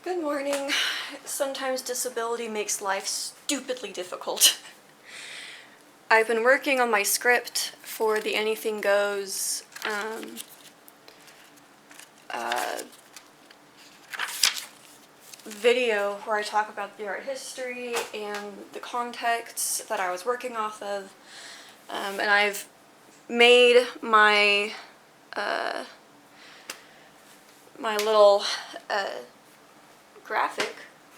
Good morning. Sometimes disability makes life stupidly difficult. I've been working on my script for the Anything Goes video where I talk about the art history and the context that I was working off of. And I've made my my little graphic,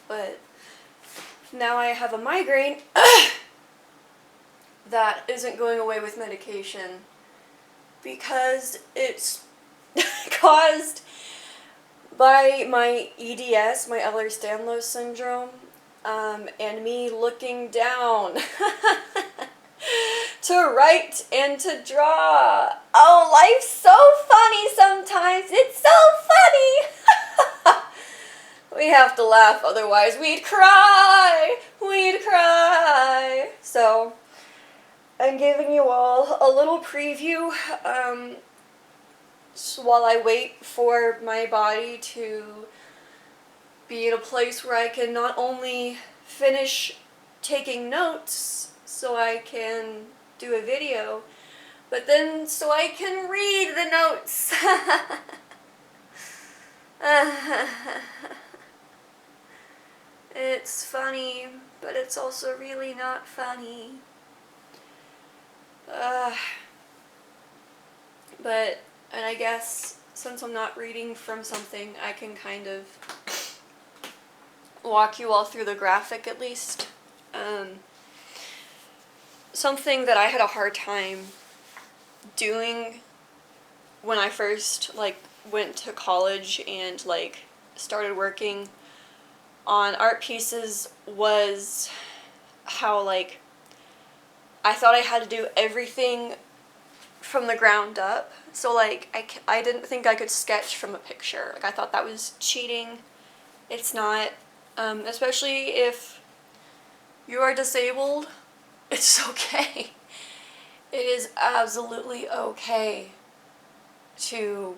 but now I have a migraine that isn't going away with medication because it's caused by my EDS, my Ehlers-Danlos syndrome, and me looking down to write and to draw. Oh, life's so funny sometimes. It's so funny. We have to laugh, otherwise we'd cry. We'd cry. So, I'm giving you all a little preview while I wait for my body to be in a place where I can not only finish taking notes so I can do a video, but then so I can read the notes. It's funny, but it's also really not funny. And I guess since I'm not reading from something, I can kind of walk you all through the graphic at least. Something that I had a hard time doing when I first went to college and started working on art pieces was how I thought I had to do everything from the ground up. So I didn't think I could sketch from a picture. I thought that was cheating. It's not. Especially if you are disabled, it's okay. It is absolutely okay to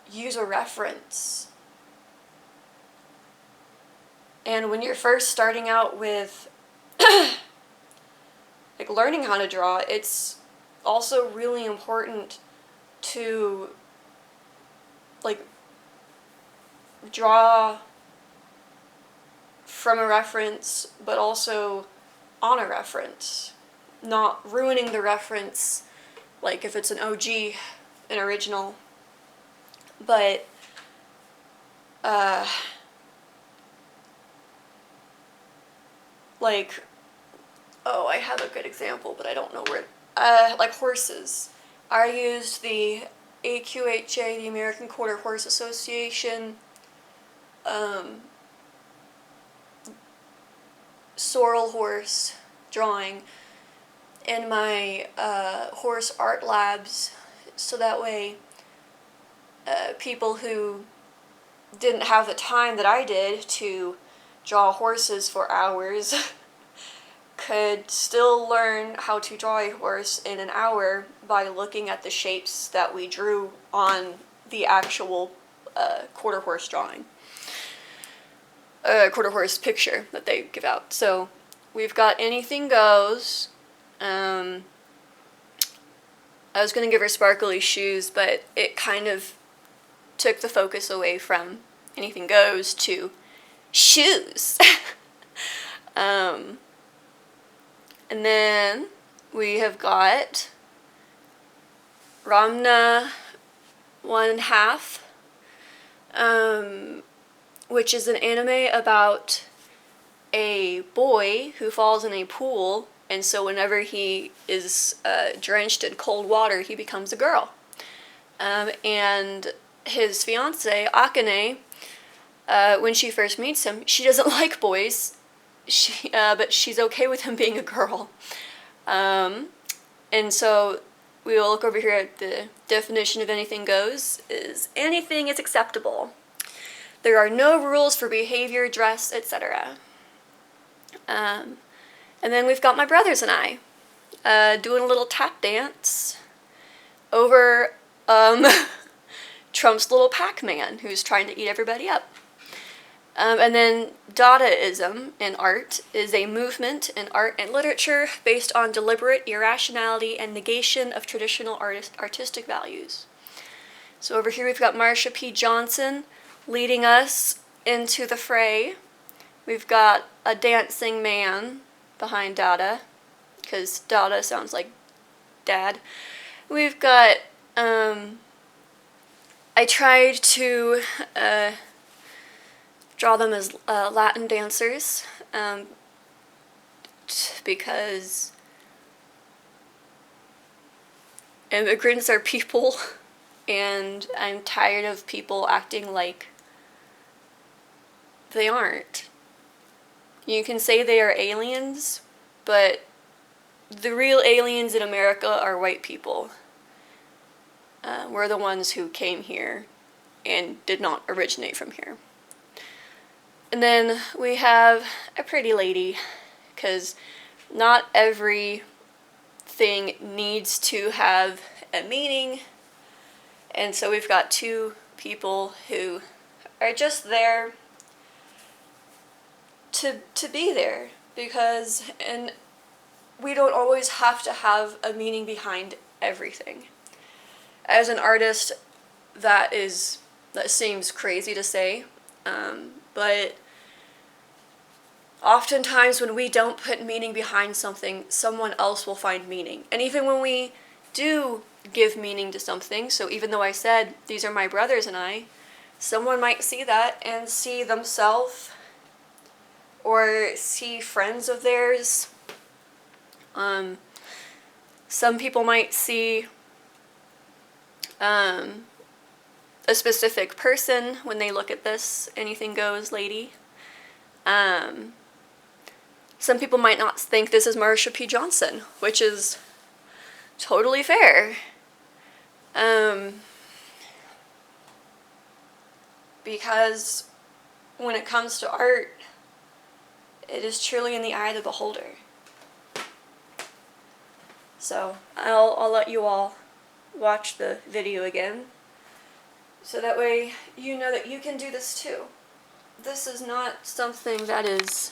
use a reference. And when you're first starting out with learning how to draw, it's also really important to draw from a reference, but also on a reference, not ruining the reference if it's an OG, an original. But I have a good example, but I don't know where. Horses. I used the AQHA, the American Quarter Horse Association, sorrel horse drawing in my horse art labs, so that way people who didn't have the time that I did to draw horses for hours could still learn how to draw a horse in an hour by looking at the shapes that we drew on the actual quarter horse drawing. Quarter horse picture that they give out. So we've got Anything Goes. I was going to give her sparkly shoes, but it kind of took the focus away from Anything Goes to shoes. And then we have got Ramna 1/2, which is an anime about a boy who falls in a pool, and so whenever he is drenched in cold water, he becomes a girl. And his fiance, Akane, when she first meets him, she doesn't like boys, but she's okay with him being a girl. And so we will look over here at the definition of Anything Goes. Is anything is acceptable. There are no rules for behavior, dress, etc. And then we've got my brothers and I doing a little tap dance over Trump's little Pac-Man who's trying to eat everybody up. And then Dadaism in art is a movement in art and literature based on deliberate irrationality and negation of traditional artistic values. So over here we've got Marsha P. Johnson leading us into the fray. We've got a dancing man behind Dada, because Dada sounds like dad. We've got, I tried to draw them as Latin dancers, because immigrants are people, and I'm tired of people acting like they aren't. You can say they are aliens, but the real aliens in America are white people. We're the ones who came here and did not originate from here. And then we have a pretty lady, because not everything needs to have a meaning. And so we've got two people who are just there to be there, because and we don't always have to have a meaning behind everything. As an artist, that seems crazy to say, but oftentimes when we don't put meaning behind something, someone else will find meaning. And even when we do give meaning to something, so even though I said these are my brothers and I, someone might see that and see themselves or see friends of theirs. Some people might see a specific person when they look at this anything goes lady. Some people might not think this is Marsha P. Johnson, which is totally fair. Because when it comes to art, it is truly in the eye of the beholder. So I'll let you all watch the video again, so that way you know that you can do this too. This is not something that is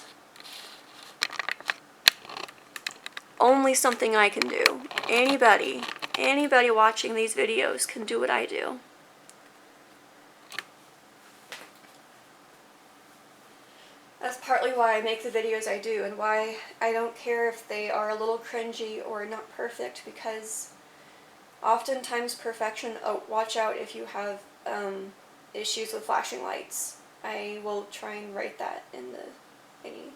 only something I can do. Anybody watching these videos can do what I do. That's partly why I make the videos I do, and why I don't care if they are a little cringy or not perfect, because oftentimes perfection, watch out if you have issues with flashing lights. I will try and write that in the thingy.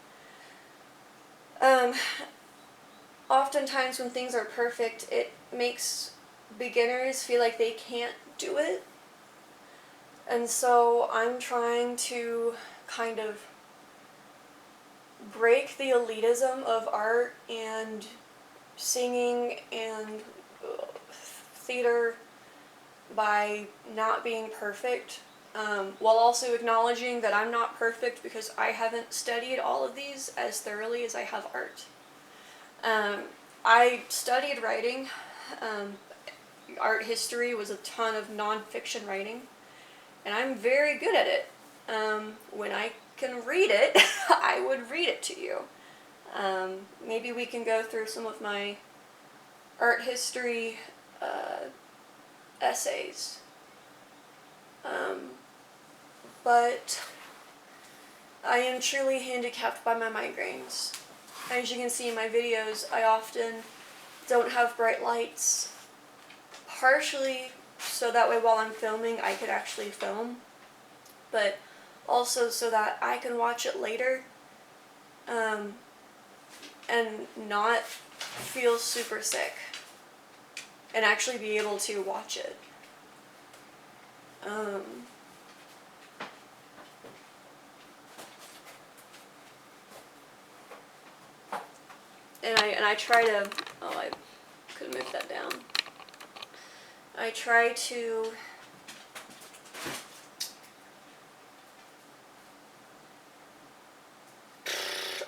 Oftentimes when things are perfect, it makes beginners feel like they can't do it. And so I'm trying to kind of break the elitism of art and singing and theater by not being perfect, while also acknowledging that I'm not perfect because I haven't studied all of these as thoroughly as I have art. I studied writing. Art history was a ton of non-fiction writing, and I'm very good at it. When I can read it, I would read it to you. Maybe we can go through some of my art history essays. But I am truly handicapped by my migraines. As you can see in my videos, I often don't have bright lights, partially so that way while I'm filming I could actually film, but also so that I can watch it later and not feel super sick and actually be able to watch it. And I try to, I could move that down. I try to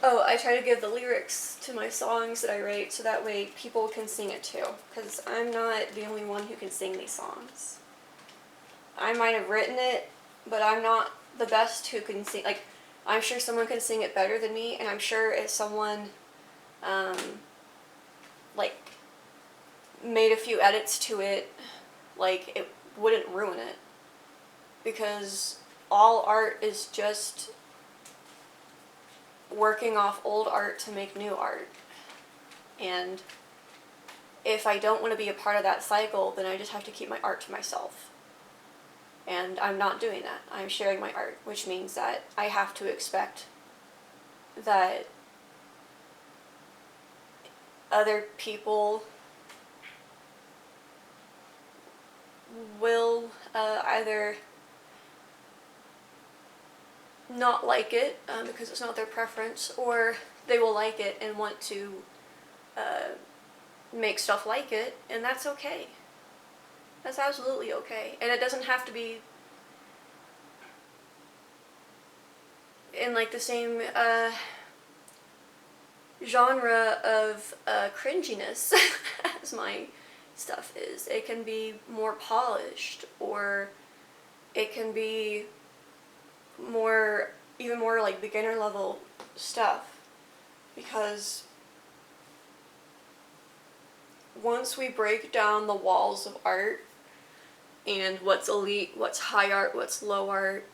I try to give the lyrics to my songs that I write so that way people can sing it too, because I'm not the only one who can sing these songs. I might have written it, but I'm not the best who can sing. Like, I'm sure someone can sing it better than me, and I'm sure if someone, um, like, made a few edits to it, like, it wouldn't ruin it. Because all art is just working off old art to make new art. And if I don't want to be a part of that cycle, then I just have to keep my art to myself. And I'm not doing that. I'm sharing my art, which means that I have to expect that other people will either not like it because it's not their preference, or they will like it and want to make stuff like it, and that's okay. That's absolutely okay. And it doesn't have to be in like the same genre of cringiness as my stuff is. It can be more polished, or it can be more, even more like beginner level stuff, because once we break down the walls of art and what's elite, what's high art, what's low art,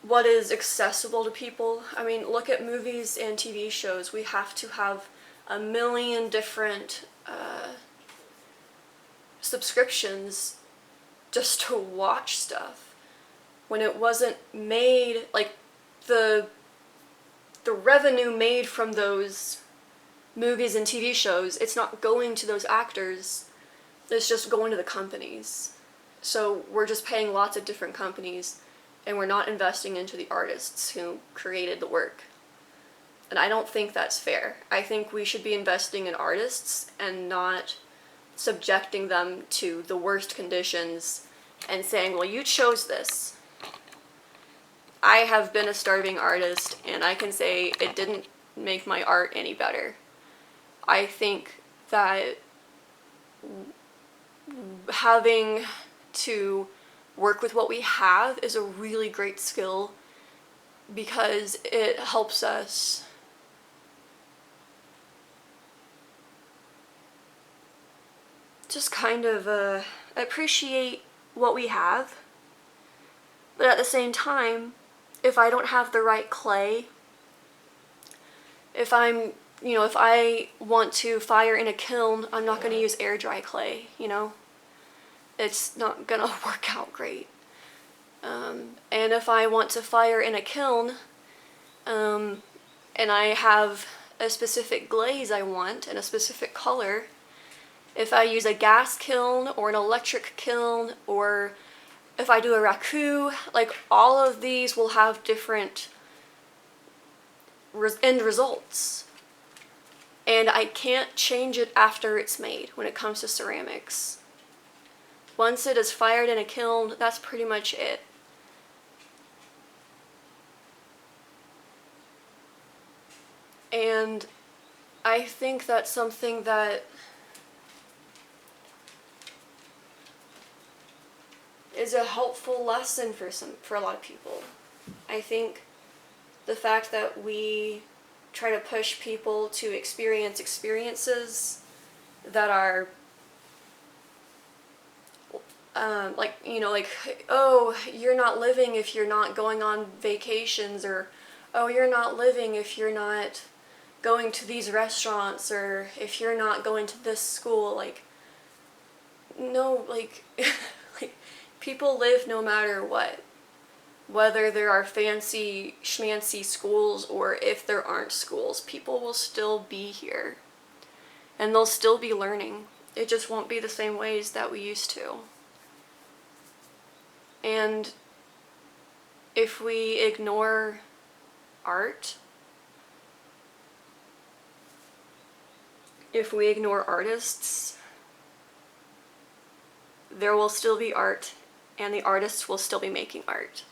what is accessible to people. I mean, look at movies and TV shows. We have to have a million different subscriptions just to watch stuff. When it wasn't made, like, the revenue made from those movies and TV shows, it's not going to those actors, it's just going to the companies. So we're just paying lots of different companies, and we're not investing into the artists who created the work. And I don't think that's fair. I think we should be investing in artists and not subjecting them to the worst conditions and saying, well, you chose this. I have been a starving artist, and I can say it didn't make my art any better. I think that having to work with what we have is a really great skill, because it helps us just kind of appreciate what we have. But at the same time, if I don't have the right clay, if I want to fire in a kiln, I'm not going to use air dry clay, It's not going to work out great. And if I want to fire in a kiln, and I have a specific glaze I want and a specific color, if I use a gas kiln or an electric kiln, or if I do a raku, like, all of these will have different end results. And I can't change it after it's made when it comes to ceramics. Once it is fired in a kiln, that's pretty much it. And I think that's something that is a helpful lesson for a lot of people. I think the fact that we try to push people to experience experiences that are like, oh, you're not living if you're not going on vacations, or, oh, you're not living if you're not going to these restaurants, or if you're not going to this school. Like, no, like, like, people live no matter what. Whether there are fancy schmancy schools or if there aren't schools, people will still be here. And they'll still be learning. It just won't be the same ways that we used to. And if we ignore art, if we ignore artists, there will still be art, and the artists will still be making art.